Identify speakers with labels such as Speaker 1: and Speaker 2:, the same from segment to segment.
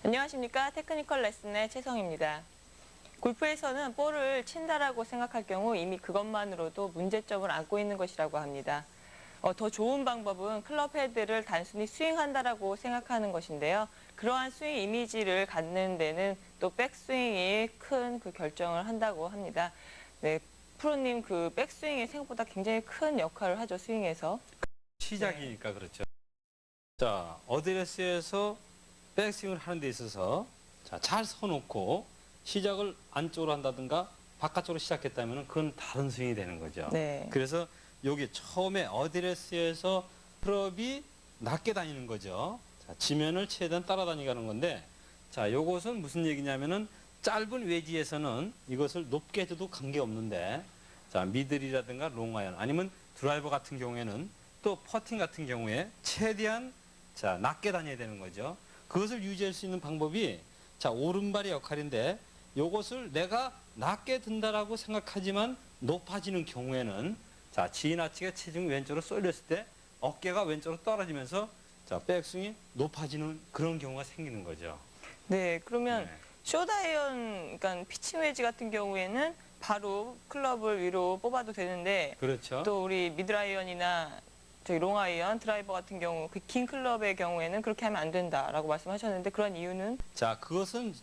Speaker 1: 안녕하십니까. 테크니컬 레슨의 최성입니다. 골프에서는 볼을 친다라고 생각할 경우 이미 그것만으로도 문제점을 안고 있는 것이라고 합니다. 더 좋은 방법은 클럽 헤드를 단순히 스윙한다라고 생각하는 것인데요. 그러한 스윙 이미지를 갖는 데는 또 백스윙이 큰 그 결정을 한다고 합니다. 네, 프로님 그 백스윙이 생각보다 굉장히 큰 역할을 하죠, 스윙에서.
Speaker 2: 시작이니까 그렇죠. 자, 어드레스에서 백스윙을 하는 데 있어서 잘 서놓고 시작을 안쪽으로 한다든가 바깥쪽으로 시작했다면 그건 다른 스윙이 되는 거죠.
Speaker 1: 네.
Speaker 2: 그래서 여기 처음에 어드레스에서 클럽이 낮게 다니는 거죠. 자, 지면을 최대한 따라다니게 하는 건데, 자, 요것은 무슨 얘기냐면은 짧은 웨지에서는 이것을 높게 해도 관계없는데, 자, 미들이라든가 롱아이언 아니면 드라이버 같은 경우에는 또 퍼팅 같은 경우에 최대한 자, 낮게 다녀야 되는 거죠. 그것을 유지할 수 있는 방법이 자, 오른발의 역할인데 요것을 내가 낮게 든다라고 생각하지만 높아지는 경우에는 자, 지나치게 체중이 왼쪽으로 쏠렸을 때 어깨가 왼쪽으로 떨어지면서 자, 백스윙이 높아지는 그런 경우가 생기는 거죠.
Speaker 1: 네, 그러면
Speaker 2: 네.
Speaker 1: 숏아이언, 그러니까 피칭 웨지 같은 경우에는 바로 클럽을 위로 뽑아도 되는데
Speaker 2: 그렇죠.
Speaker 1: 또 우리 미드아이언이나 저기 롱아이언, 드라이버 같은 경우 그 긴 클럽의 경우에는 그렇게 하면 안 된다라고 말씀하셨는데 그런 이유는?
Speaker 2: 자, 그것은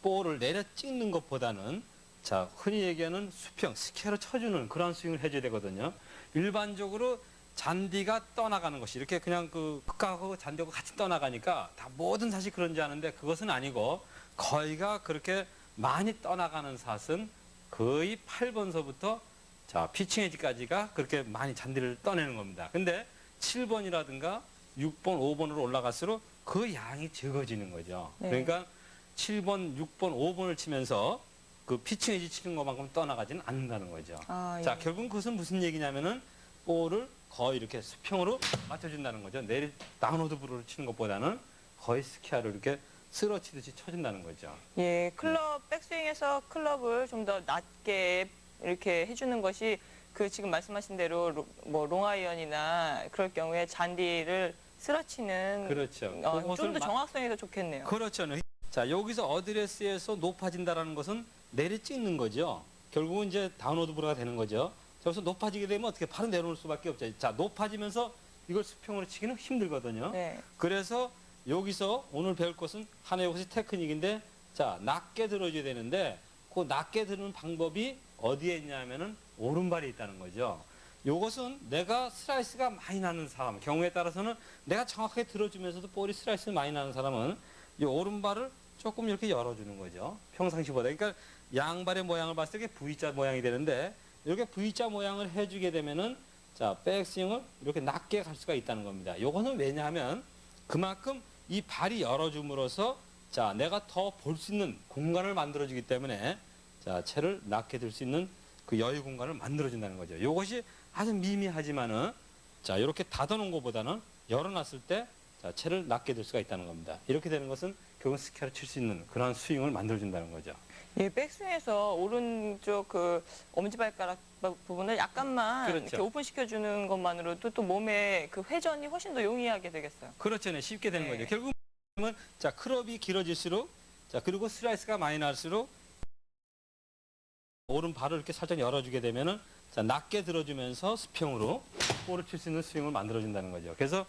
Speaker 2: 볼을 내려 찍는 것보다는 자, 흔히 얘기하는 수평, 스퀘어로 쳐주는 그런 스윙을 해줘야 되거든요. 일반적으로 잔디가 떠나가는 것이 이렇게 그냥 그 흙하고 잔디하고 같이 떠나가니까 다 뭐든 사실 그런지 아는데 그것은 아니고 거의가 그렇게 많이 떠나가는 샷은 거의 8번서부터 자, 피칭 웨지까지가 그렇게 많이 잔디를 떠내는 겁니다. 근데 7번이라든가 6번, 5번으로 올라갈수록 그 양이 적어지는 거죠.
Speaker 1: 네.
Speaker 2: 그러니까 7번, 6번, 5번을 치면서 그 피칭 웨지 치는 것만큼 떠나가지는 않는다는 거죠.
Speaker 1: 아,
Speaker 2: 자,
Speaker 1: 예.
Speaker 2: 결국은 그것은 무슨 얘기냐면은 볼을 거의 이렇게 수평으로 맞춰준다는 거죠. 내리 다운로드 브로를 치는 것보다는 거의 스퀘어를 이렇게 쓰러치듯이 쳐준다는 거죠.
Speaker 1: 예, 클럽 백스윙에서 클럽을 좀 더 낮게 이렇게 해주는 것이 그 지금 말씀하신 대로 뭐 롱아이언이나 그럴 경우에 잔디를 쓰러치는
Speaker 2: 그렇죠.
Speaker 1: 좀 더
Speaker 2: 그것을
Speaker 1: 정확성이 더 좋겠네요.
Speaker 2: 그렇죠. 자, 여기서 어드레스에서 높아진다라는 것은 내리 찍는 거죠. 결국은 이제 다운로드 브로가 되는 거죠. 여기서 높아지게 되면 어떻게 바로 내려올 수밖에 없죠. 자, 높아지면서 이걸 수평으로 치기는 힘들거든요.
Speaker 1: 네.
Speaker 2: 그래서 여기서 오늘 배울 것은 하나의 것이 테크닉인데 자, 낮게 들어줘야 되는데 그 낮게 드는 방법이 어디에 있냐면은 오른발에 있다는 거죠. 요것은 내가 슬라이스가 많이 나는 사람, 경우에 따라서는 내가 정확하게 들어주면서도 볼이 슬라이스 많이 나는 사람은 이 오른발을 조금 이렇게 열어주는 거죠. 평상시보다. 그러니까 양발의 모양을 봤을 때 V자 모양이 되는데 이렇게 V자 모양을 해주게 되면은 자, 백스윙을 이렇게 낮게 갈 수가 있다는 겁니다. 요거는 왜냐하면 그만큼 이 발이 열어줌으로써 자, 내가 더 볼 수 있는 공간을 만들어주기 때문에 자, 채를 낮게 들 수 있는 그 여유 공간을 만들어준다는 거죠. 이것이 아주 미미하지만은 자, 이렇게 닫아놓은 것보다는 열어놨을 때 자, 채를 낮게 들 수가 있다는 겁니다. 이렇게 되는 것은 결국 스퀘어를 칠 수 있는 그런 스윙을 만들어준다는 거죠.
Speaker 1: 예, 백스윙에서 오른쪽 그 엄지발가락 부분을 약간만
Speaker 2: 그렇죠.
Speaker 1: 이렇게 오픈시켜주는 것만으로도 또 몸의 그 회전이 훨씬 더 용이하게 되겠어요.
Speaker 2: 그렇죠. 네, 쉽게 되는
Speaker 1: 네.
Speaker 2: 거죠. 결국은 자, 클럽이 길어질수록 자, 그리고 슬라이스가 많이 날수록 오른발을 이렇게 살짝 열어주게 되면은 자, 낮게 들어주면서 수평으로 볼을 칠 수 있는 스윙을 만들어준다는 거죠. 그래서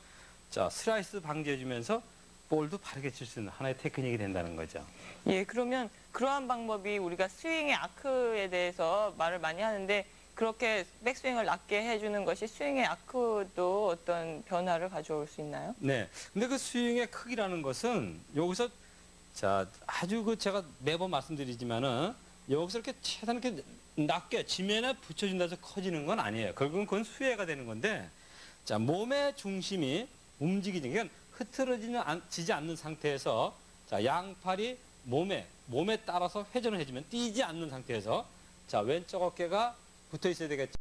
Speaker 2: 자, 슬라이스 방지해주면서 볼도 바르게 칠 수 있는 하나의 테크닉이 된다는 거죠.
Speaker 1: 예, 그러면 그러한 방법이 우리가 스윙의 아크에 대해서 말을 많이 하는데 그렇게 백스윙을 낮게 해주는 것이 스윙의 아크도 어떤 변화를 가져올 수 있나요?
Speaker 2: 네. 근데 그 스윙의 크기라는 것은 여기서 자, 아주 그 제가 매번 말씀드리지만은 여기서 이렇게 최대한 이렇게 낮게 지면에 붙여준다 해서 커지는 건 아니에요. 결국은 그건 수혜가 되는 건데 자, 몸의 중심이 움직이지, 그러니까 흐트러지지 않는 상태에서 자, 양팔이 몸에 따라서 회전을 해주면 뛰지 않는 상태에서 자, 왼쪽 어깨가 붙어 있어야 되겠죠.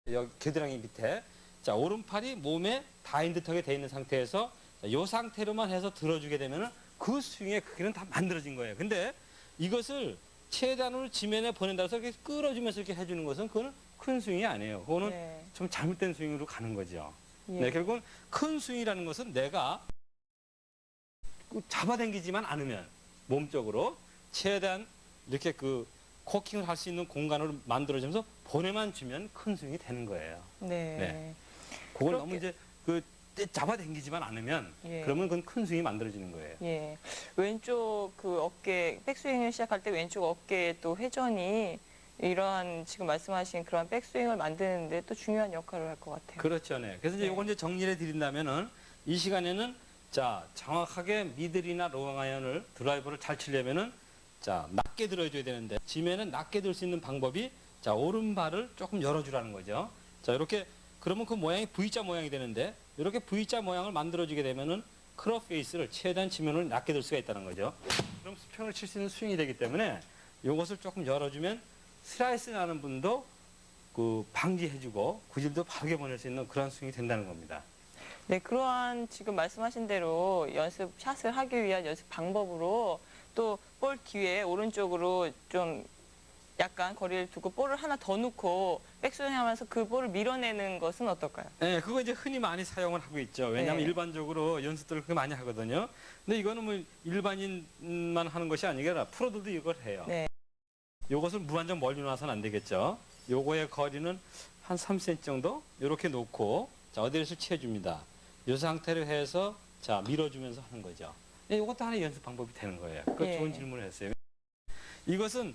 Speaker 2: 여기 겨드랑이 밑에 자, 오른팔이 몸에 닿은 듯하게 돼 있는 상태에서 자, 이 상태로만 해서 들어주게 되면은 그 스윙의 크기는 다 만들어진 거예요. 근데 이것을 최단으로 지면에 보낸다고 해서 이렇게 끌어주면서 이렇게 해주는 것은 그거는 큰 스윙이 아니에요. 그거는
Speaker 1: 네.
Speaker 2: 좀 잘못된 스윙으로 가는 거죠.
Speaker 1: 예.
Speaker 2: 네, 결국은 큰 스윙이라는 것은 내가 잡아당기지만 않으면 몸쪽으로 최대한 이렇게 그 코킹을 할 수 있는 공간을 만들어주면서 보내만 주면 큰 스윙이 되는 거예요.
Speaker 1: 네.
Speaker 2: 네. 그걸 너무 이제 그 잡아당기지만 않으면
Speaker 1: 예.
Speaker 2: 그러면 그건 큰 스윙이 만들어지는 거예요.
Speaker 1: 예. 왼쪽 그 어깨, 백스윙을 시작할 때 왼쪽 어깨에 또 회전이 이러한 지금 말씀하신 그런 백스윙을 만드는데 또 중요한 역할을 할 것 같아요.
Speaker 2: 그렇죠, 네. 그래서 이제
Speaker 1: 네.
Speaker 2: 이걸 이제 정리해 드린다면은 이 시간에는 자 정확하게 미들이나 롱 아이언을 드라이버를 잘 치려면은 자 낮게 들어줘야 되는데 지면은 낮게 들 수 있는 방법이 자 오른발을 조금 열어주라는 거죠. 자 이렇게 그러면 그 모양이 V자 모양이 되는데 이렇게 V자 모양을 만들어주게 되면은 크롭 페이스를 최대한 지면을 낮게 들 수가 있다는 거죠. 그럼 수평을 칠 수 있는 스윙이 되기 때문에 이것을 조금 열어주면 슬라이스 나는 분도 그 방지해주고 구질도 바르게 보낼 수 있는 그런 스윙이 된다는 겁니다.
Speaker 1: 네, 그러한 지금 말씀하신 대로 연습 샷을 하기 위한 연습 방법으로 또 볼 뒤에 오른쪽으로 좀 약간 거리를 두고 볼을 하나 더 놓고 백스윙 하면서 그 볼을 밀어내는 것은 어떨까요?
Speaker 2: 네, 그거 이제 흔히 많이 사용을 하고 있죠. 왜냐하면
Speaker 1: 네.
Speaker 2: 일반적으로 연습들을 그렇게 많이 하거든요. 근데 이거는 뭐 일반인만 하는 것이 아니라 프로들도 이걸 해요.
Speaker 1: 네.
Speaker 2: 요것을 무한정 멀리 놔서는 안 되겠죠. 요거의 거리는 한 3cm 정도 이렇게 놓고 자 어디를 치해줍니다. 이 상태로 해서 자 밀어주면서 하는 거죠. 네, 이것도 하나의 연습 방법이 되는 거예요. 그
Speaker 1: 예.
Speaker 2: 좋은 질문을 했어요. 이것은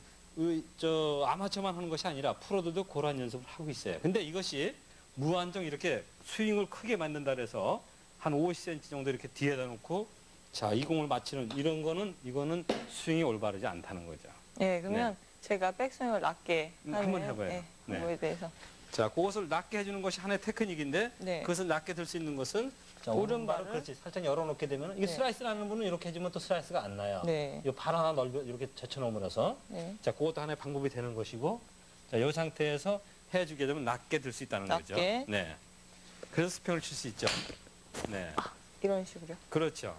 Speaker 2: 아마추어만 하는 것이 아니라 프로들도 그러한 연습을 하고 있어요. 근데 이것이 무한정 이렇게 스윙을 크게 만든다 그래서 한 50cm 정도 이렇게 뒤에다 놓고 자 이 공을 맞히는 이런 거는 이거는 스윙이 올바르지 않다는 거죠.
Speaker 1: 네, 그러면 제가 백스윙을 낮게 하는
Speaker 2: 한번 해봐요.
Speaker 1: 네,
Speaker 2: 네.
Speaker 1: 그거에 대해서.
Speaker 2: 자, 그것을 낮게 해주는 것이 하나의 테크닉인데
Speaker 1: 네.
Speaker 2: 그것을 낮게 들 수 있는 것은 자,
Speaker 1: 오른발을
Speaker 2: 그렇지 살짝 열어놓게 되면 이게
Speaker 1: 네.
Speaker 2: 슬라이스 나는 분은 이렇게 해주면 또 슬라이스가 안 나요.
Speaker 1: 네.
Speaker 2: 이 발 하나 넓혀 이렇게 젖혀놓으면서
Speaker 1: 네.
Speaker 2: 자, 그것도 하나의 방법이 되는 것이고 자, 이 상태에서 해주게 되면 낮게 들 수 있다는 거죠.
Speaker 1: 낮게.
Speaker 2: 네. 그래서 스평을 칠 수 있죠. 네.
Speaker 1: 이런 식으로요.
Speaker 2: 그렇죠.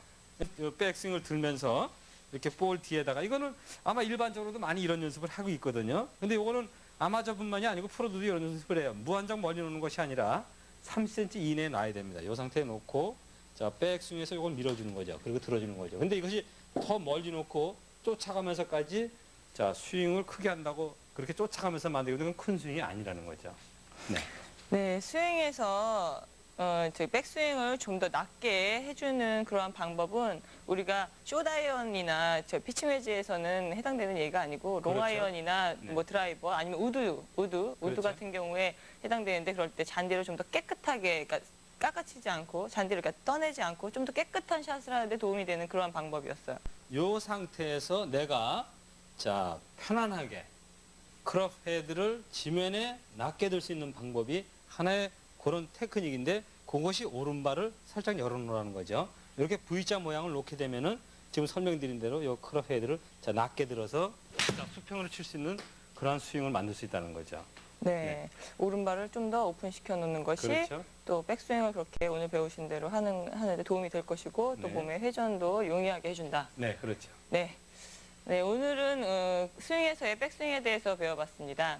Speaker 2: 이 백스윙을 들면서 이렇게 볼 뒤에다가 이거는 아마 일반적으로도 많이 이런 연습을 하고 있거든요. 근데 이거는 아마추어뿐만이 아니고 프로들도 이런 연습을 해요. 무한정 멀리 놓는 것이 아니라 3cm 이내에 놔야 됩니다. 이 상태에 놓고 자 백스윙에서 이걸 밀어주는 거죠. 그리고 들어주는 거죠. 근데 이것이 더 멀리 놓고 쫓아가면서까지 자 스윙을 크게 한다고 그렇게 쫓아가면서 만들고 그건 큰 스윙이 아니라는 거죠. 네.
Speaker 1: 네, 스윙에서 저희 백스윙을 좀 더 낮게 해주는 그러한 방법은 우리가 숏아이언이나 저 피칭 웨지에서는 해당되는 예가 아니고
Speaker 2: 그렇죠.
Speaker 1: 롱아이언이나
Speaker 2: 네.
Speaker 1: 뭐 드라이버 아니면 우드
Speaker 2: 그렇죠.
Speaker 1: 같은 경우에 해당되는데 그럴 때 잔디를 좀 더 깨끗하게 그러니까 깎아치지 않고 잔디를 그러니까 떠내지 않고 좀 더 깨끗한 샷을 하는데 도움이 되는 그러한 방법이었어요.
Speaker 2: 이 상태에서 내가 자 편안하게 크롭 헤드를 지면에 낮게 들 수 있는 방법이 하나의 그런 테크닉인데 그것이 오른발을 살짝 열어놓으라는 거죠. 이렇게 V자 모양을 놓게 되면은 지금 설명드린 대로 이 크롭 헤드를 자 낮게 들어서 자, 수평으로 칠 수 있는 그러한 스윙을 만들 수 있다는 거죠.
Speaker 1: 네, 오른발을 좀 더 오픈시켜 놓는 것이
Speaker 2: 그렇죠.
Speaker 1: 또 백스윙을 그렇게 오늘 배우신 대로 하는데 도움이 될 것이고 또
Speaker 2: 네.
Speaker 1: 몸의 회전도 용이하게 해준다.
Speaker 2: 네, 그렇죠.
Speaker 1: 네, 네 오늘은 스윙에서의 백스윙에 대해서 배워봤습니다.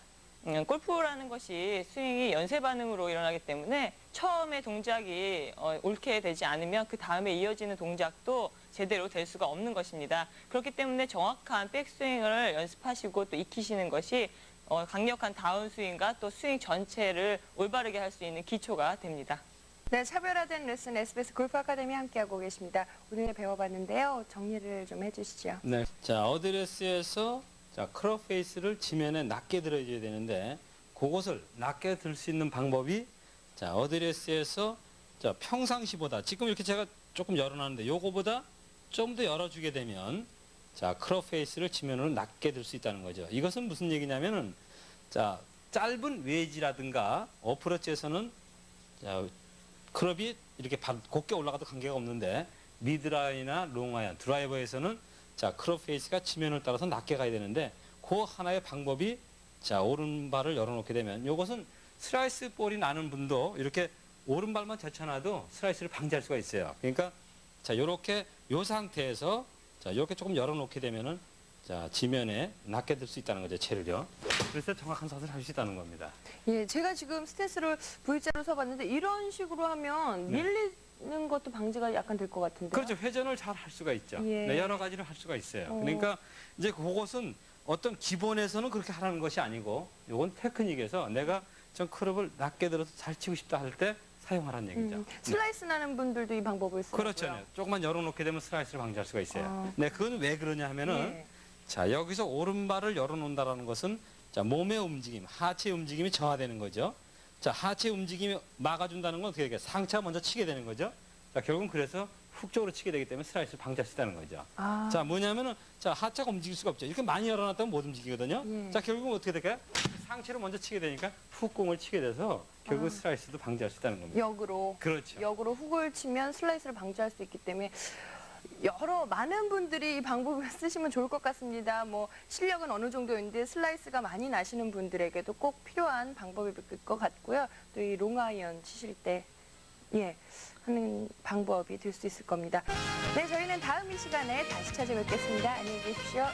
Speaker 1: 골프라는 것이 스윙이 연쇄 반응으로 일어나기 때문에 처음에 동작이 옳게 되지 않으면 그 다음에 이어지는 동작도 제대로 될 수가 없는 것입니다. 그렇기 때문에 정확한 백스윙을 연습하시고 또 익히시는 것이 강력한 다운스윙과 또 스윙 전체를 올바르게 할 수 있는 기초가 됩니다.
Speaker 3: 네, 차별화된 레슨 SBS 골프 아카데미 함께하고 계십니다. 오늘 배워봤는데요. 정리를 좀 해주시죠.
Speaker 2: 네. 자, 어드레스에서 자, 크롭 페이스를 지면에 낮게 들어줘야 되는데 그것을 낮게 들 수 있는 방법이 자, 어드레스에서 자, 평상시보다 지금 이렇게 제가 조금 열어놨는데 요거보다 좀 더 열어주게 되면 자, 크롭 페이스를 지면으로 낮게 들 수 있다는 거죠. 이것은 무슨 얘기냐면은 자, 짧은 웨지라든가 어프로치에서는 자, 크롭이 이렇게 곧게 올라가도 관계가 없는데 미드라인이나 롱아이언, 드라이버에서는 자, 크롭 페이스가 지면을 따라서 낮게 가야 되는데 그 하나의 방법이 자, 오른발을 열어놓게 되면 이것은 슬라이스 볼이 나는 분도 이렇게 오른발만 젖혀놔도 슬라이스를 방지할 수가 있어요. 그러니까 자, 요렇게 요 상태에서 자, 이렇게 조금 열어놓게 되면은 자, 지면에 낮게 들 수 있다는 거죠, 채를요. 그래서 정확한 샷을 할 수 있다는 겁니다.
Speaker 3: 예, 제가 지금 스탠스를 V자로 서봤는데 이런 식으로 하면
Speaker 2: 네.
Speaker 3: 가는 것도 방지가 약간 될 것 같은데.
Speaker 2: 그렇죠. 회전을 잘 할 수가 있죠.
Speaker 3: 예.
Speaker 2: 네, 여러 가지를 할 수가 있어요.
Speaker 3: 어.
Speaker 2: 그러니까 이제 그것은 어떤 기본에서는 그렇게 하라는 것이 아니고 요건 테크닉에서 내가 좀 클럽을 낮게 들어서 잘 치고 싶다 할 때 사용하라는 얘기죠.
Speaker 3: 슬라이스 나는 분들도 이 방법을 쓰고요.
Speaker 2: 그렇죠. 네. 조금만 열어놓게 되면 슬라이스를 방지할 수가 있어요.
Speaker 3: 아.
Speaker 2: 네, 그건 왜 그러냐 하면은
Speaker 3: 예.
Speaker 2: 자, 여기서 오른발을 열어놓는다라는 것은 자, 몸의 움직임, 하체 움직임이 저하되는 거죠. 자, 하체 움직임이 막아준다는 건 어떻게 돼요? 상체가 먼저 치게 되는 거죠. 자, 결국은 그래서 훅 쪽으로 치게 되기 때문에 슬라이스를 방지할 수 있다는 거죠.
Speaker 3: 아.
Speaker 2: 자, 뭐냐면은 자, 하체가 움직일 수가 없죠. 이렇게 많이 열어놨다면 못 움직이거든요.
Speaker 3: 예.
Speaker 2: 자, 결국은 어떻게 될까요? 상체로 먼저 치게 되니까 훅 공을 치게 돼서 결국 스라이스도 방지할 수 있다는 겁니다.
Speaker 3: 역으로.
Speaker 2: 그렇죠.
Speaker 3: 역으로 훅을 치면 슬라이스를 방지할 수 있기 때문에 많은 분들이 이 방법을 쓰시면 좋을 것 같습니다. 뭐 실력은 어느 정도인데 슬라이스가 많이 나시는 분들에게도 꼭 필요한 방법일 것 같고요. 또 이 롱아이언 치실 때 하는 방법이 될 수 있을 겁니다. 네, 저희는 다음 이 시간에 다시 찾아뵙겠습니다. 안녕히 계십시오.